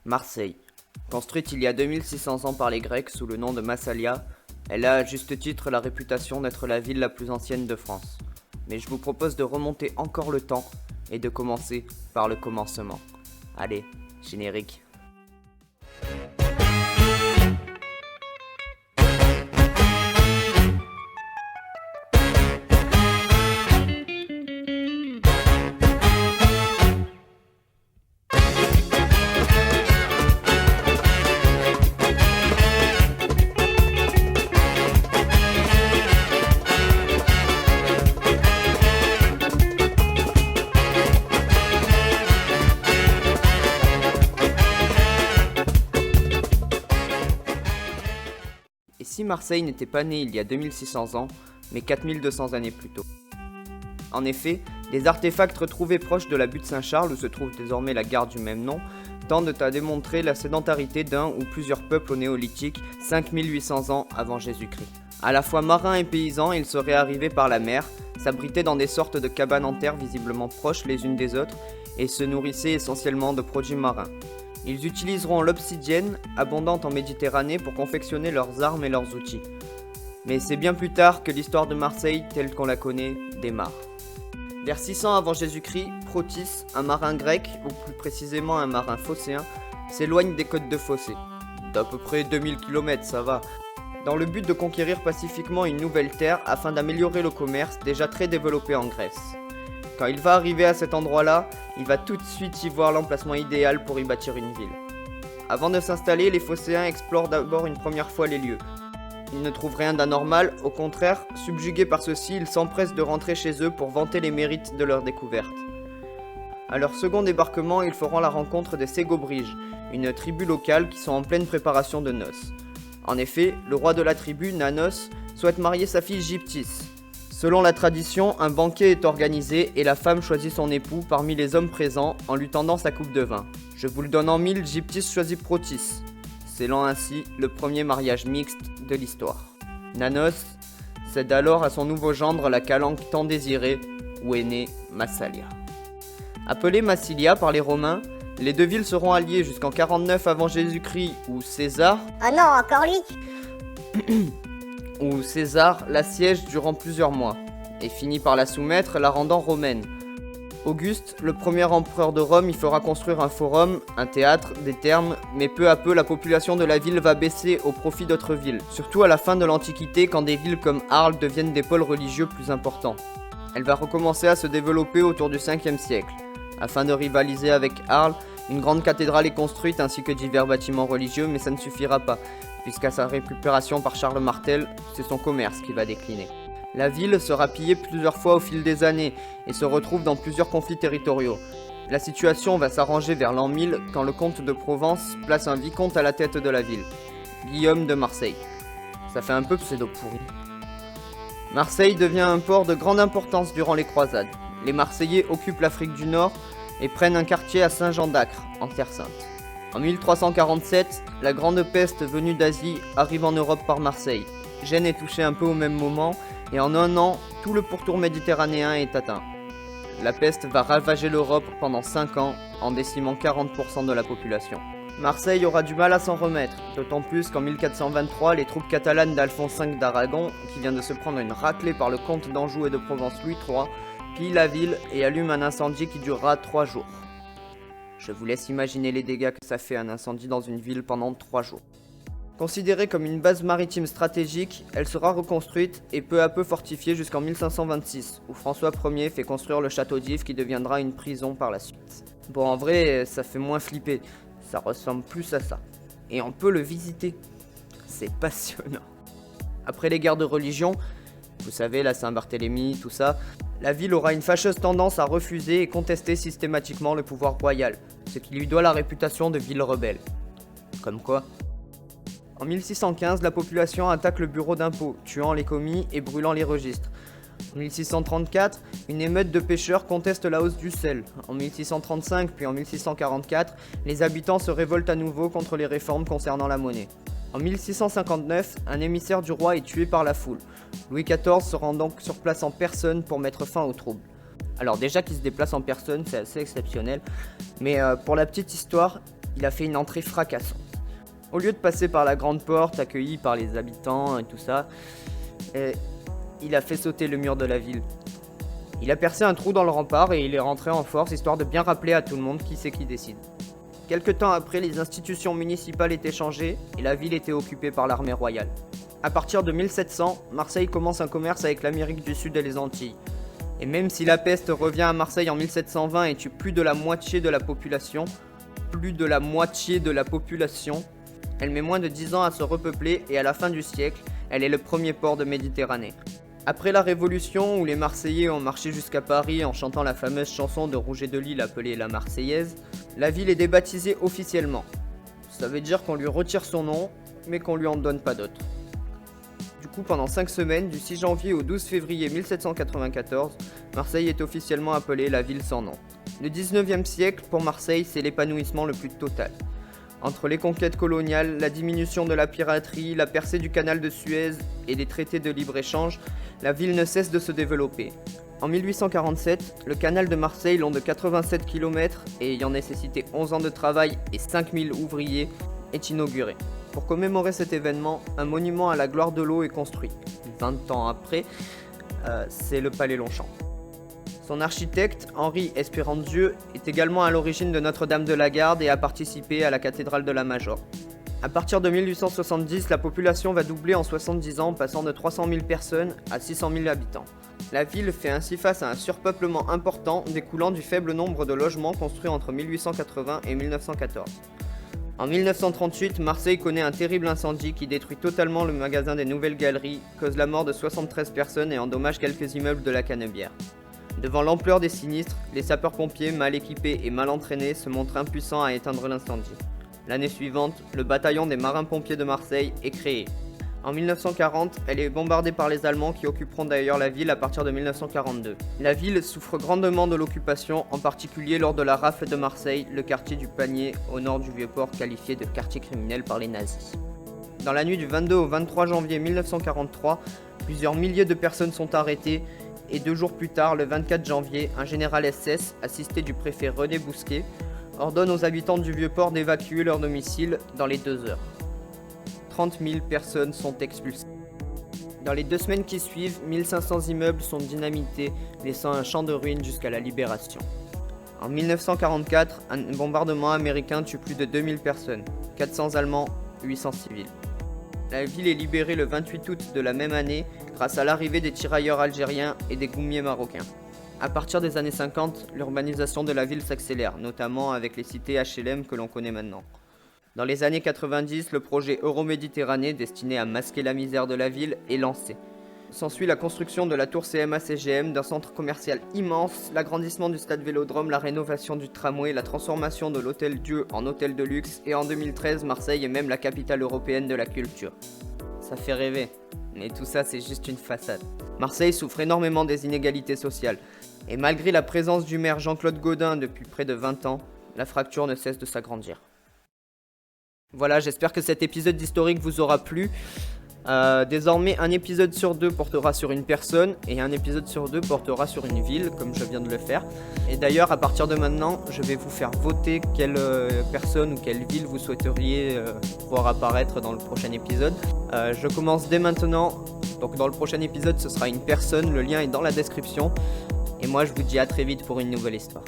Marseille. Construite il y a 2600 ans par les Grecs sous le nom de Massalia, elle a à juste titre la réputation d'être la ville la plus ancienne de France. Mais je vous propose de remonter encore le temps et de commencer par le commencement. Allez, générique. Et si Marseille n'était pas née il y a 2600 ans, mais 4200 années plus tôt? En effet, les artefacts retrouvés proches de la butte Saint-Charles, où se trouve désormais la gare du même nom, tendent à démontrer la sédentarité d'un ou plusieurs peuples au néolithique 5800 ans avant Jésus-Christ. À la fois marins et paysans, ils seraient arrivés par la mer, s'abritaient dans des sortes de cabanes en terre visiblement proches les unes des autres, et se nourrissaient essentiellement de produits marins. Ils utiliseront l'obsidienne, abondante en Méditerranée, pour confectionner leurs armes et leurs outils. Mais c'est bien plus tard que l'histoire de Marseille, telle qu'on la connaît, démarre. Vers 600 avant Jésus-Christ, Protis, un marin grec, ou plus précisément un marin phocéen, s'éloigne des côtes de Phocée. D'à peu près 2000 km, ça va. Dans le but de conquérir pacifiquement une nouvelle terre afin d'améliorer le commerce déjà très développé en Grèce. Quand il va arriver à cet endroit-là, il va tout de suite y voir l'emplacement idéal pour y bâtir une ville. Avant de s'installer, les Phocéens explorent d'abord une première fois les lieux. Ils ne trouvent rien d'anormal, au contraire, subjugués par ceux-ci, ils s'empressent de rentrer chez eux pour vanter les mérites de leur découverte. À leur second débarquement, ils feront la rencontre des Ségobriges, une tribu locale qui sont en pleine préparation de noces. En effet, le roi de la tribu, Nanos, souhaite marier sa fille Gyptis. Selon la tradition, un banquet est organisé et la femme choisit son époux parmi les hommes présents en lui tendant sa coupe de vin. Je vous le donne en mille, Gyptis choisit Protis, scellant ainsi le premier mariage mixte de l'histoire. Nanos cède alors à son nouveau gendre la calanque tant désirée, où est née Massalia. Appelée Massilia par les Romains, les deux villes seront alliées jusqu'en 49 avant Jésus-Christ, où César l'assiège durant plusieurs mois, et finit par la soumettre, la rendant romaine. Auguste, le premier empereur de Rome, y fera construire un forum, un théâtre, des thermes, mais peu à peu la population de la ville va baisser au profit d'autres villes, surtout à la fin de l'Antiquité quand des villes comme Arles deviennent des pôles religieux plus importants. Elle va recommencer à se développer autour du 5e siècle. Afin de rivaliser avec Arles, une grande cathédrale est construite ainsi que divers bâtiments religieux, mais ça ne suffira pas, puisqu'à sa récupération par Charles Martel, c'est son commerce qui va décliner. La ville sera pillée plusieurs fois au fil des années et se retrouve dans plusieurs conflits territoriaux. La situation va s'arranger vers l'an 1000 quand le comte de Provence place un vicomte à la tête de la ville, Guillaume de Marseille. Ça fait un peu pseudo-pourri. Marseille devient un port de grande importance durant les croisades. Les Marseillais occupent l'Afrique du Nord et prennent un quartier à Saint-Jean d'Acre, en Terre Sainte. En 1347, la grande peste venue d'Asie arrive en Europe par Marseille. Gênes est touchée un peu au même moment, et en un an, tout le pourtour méditerranéen est atteint. La peste va ravager l'Europe pendant 5 ans, en décimant 40% de la population. Marseille aura du mal à s'en remettre, d'autant plus qu'en 1423, les troupes catalanes d'Alphonse V d'Aragon, qui vient de se prendre une raclée par le comte d'Anjou et de Provence Louis III, pillent la ville et allument un incendie qui durera 3 jours. Je vous laisse imaginer les dégâts que ça fait un incendie dans une ville pendant 3 jours. Considérée comme une base maritime stratégique, elle sera reconstruite et peu à peu fortifiée jusqu'en 1526, où François Ier fait construire le château d'If qui deviendra une prison par la suite. Bon, en vrai, ça fait moins flipper, ça ressemble plus à ça. Et on peut le visiter. C'est passionnant. Après les guerres de religion, vous savez, la Saint-Barthélemy, tout ça, la ville aura une fâcheuse tendance à refuser et contester systématiquement le pouvoir royal, ce qui lui doit la réputation de ville rebelle. Comme quoi. En 1615, la population attaque le bureau d'impôt, tuant les commis et brûlant les registres. En 1634, une émeute de pêcheurs conteste la hausse du sel. En 1635 puis en 1644, les habitants se révoltent à nouveau contre les réformes concernant la monnaie. En 1659, un émissaire du roi est tué par la foule. Louis XIV se rend donc sur place en personne pour mettre fin aux troubles. Alors déjà qu'il se déplace en personne, c'est assez exceptionnel, mais pour la petite histoire, il a fait une entrée fracassante. Au lieu de passer par la grande porte, accueilli par les habitants et tout ça, il a fait sauter le mur de la ville. Il a percé un trou dans le rempart et il est rentré en force, histoire de bien rappeler à tout le monde qui c'est qui décide. Quelque temps après, les institutions municipales étaient changées et la ville était occupée par l'armée royale. À partir de 1700, Marseille commence un commerce avec l'Amérique du Sud et les Antilles. Et même si la peste revient à Marseille en 1720 et tue plus de la moitié de la population, elle met moins de 10 ans à se repeupler et à la fin du siècle, elle est le premier port de Méditerranée. Après la Révolution, où les Marseillais ont marché jusqu'à Paris en chantant la fameuse chanson de Rouget de Lille appelée la Marseillaise, la ville est débaptisée officiellement. Ça veut dire qu'on lui retire son nom, mais qu'on lui en donne pas d'autre. Du coup, pendant 5 semaines, du 6 janvier au 12 février 1794, Marseille est officiellement appelée la ville sans nom. Le 19e siècle, pour Marseille, c'est l'épanouissement le plus total. Entre les conquêtes coloniales, la diminution de la piraterie, la percée du canal de Suez et des traités de libre-échange, la ville ne cesse de se développer. En 1847, le canal de Marseille, long de 87 km et ayant nécessité 11 ans de travail et 5000 ouvriers, est inauguré. Pour commémorer cet événement, un monument à la gloire de l'eau est construit. 20 ans après, c'est le Palais Longchamp. Son architecte, Henri Espérandieu, est également à l'origine de Notre-Dame de la Garde et a participé à la cathédrale de la Major. À partir de 1870, la population va doubler en 70 ans, passant de 300 000 personnes à 600 000 habitants. La ville fait ainsi face à un surpeuplement important découlant du faible nombre de logements construits entre 1880 et 1914. En 1938, Marseille connaît un terrible incendie qui détruit totalement le magasin des Nouvelles Galeries, cause la mort de 73 personnes et endommage quelques immeubles de la Canebière. Devant l'ampleur des sinistres, les sapeurs-pompiers mal équipés et mal entraînés se montrent impuissants à éteindre l'incendie. L'année suivante, le bataillon des marins-pompiers de Marseille est créé. En 1940, elle est bombardée par les Allemands qui occuperont d'ailleurs la ville à partir de 1942. La ville souffre grandement de l'occupation, en particulier lors de la rafle de Marseille, le quartier du Panier, au nord du Vieux-Port, qualifié de quartier criminel par les nazis. Dans la nuit du 22 au 23 janvier 1943, plusieurs milliers de personnes sont arrêtées et 2 jours plus tard, le 24 janvier, un général SS, assisté du préfet René Bousquet, ordonne aux habitants du Vieux-Port d'évacuer leur domicile dans les 2 heures. 30 000 personnes sont expulsées. Dans les 2 semaines qui suivent, 1500 immeubles sont dynamités, laissant un champ de ruines jusqu'à la libération. En 1944, un bombardement américain tue plus de 2000 personnes, 400 Allemands, 800 civils. La ville est libérée le 28 août de la même année grâce à l'arrivée des tirailleurs algériens et des goumiers marocains. À partir des années 50, l'urbanisation de la ville s'accélère, notamment avec les cités HLM que l'on connaît maintenant. Dans les années 90, le projet Euroméditerranée, destiné à masquer la misère de la ville, est lancé. S'ensuit la construction de la tour CMA-CGM, d'un centre commercial immense, l'agrandissement du stade Vélodrome, la rénovation du tramway, la transformation de l'Hôtel Dieu en hôtel de luxe, et en 2013, Marseille est même la capitale européenne de la culture. Ça fait rêver, mais tout ça c'est juste une façade. Marseille souffre énormément des inégalités sociales, et malgré la présence du maire Jean-Claude Gaudin depuis près de 20 ans, la fracture ne cesse de s'agrandir. Voilà, j'espère que cet épisode d'Historique vous aura plu. Désormais, un épisode sur 2 portera sur une personne et un épisode sur 2 portera sur une ville, comme je viens de le faire. Et d'ailleurs, à partir de maintenant, je vais vous faire voter quelle personne ou quelle ville vous souhaiteriez voir apparaître dans le prochain épisode. Je commence dès maintenant, donc dans le prochain épisode, ce sera une personne, le lien est dans la description. Et moi, je vous dis à très vite pour une nouvelle histoire.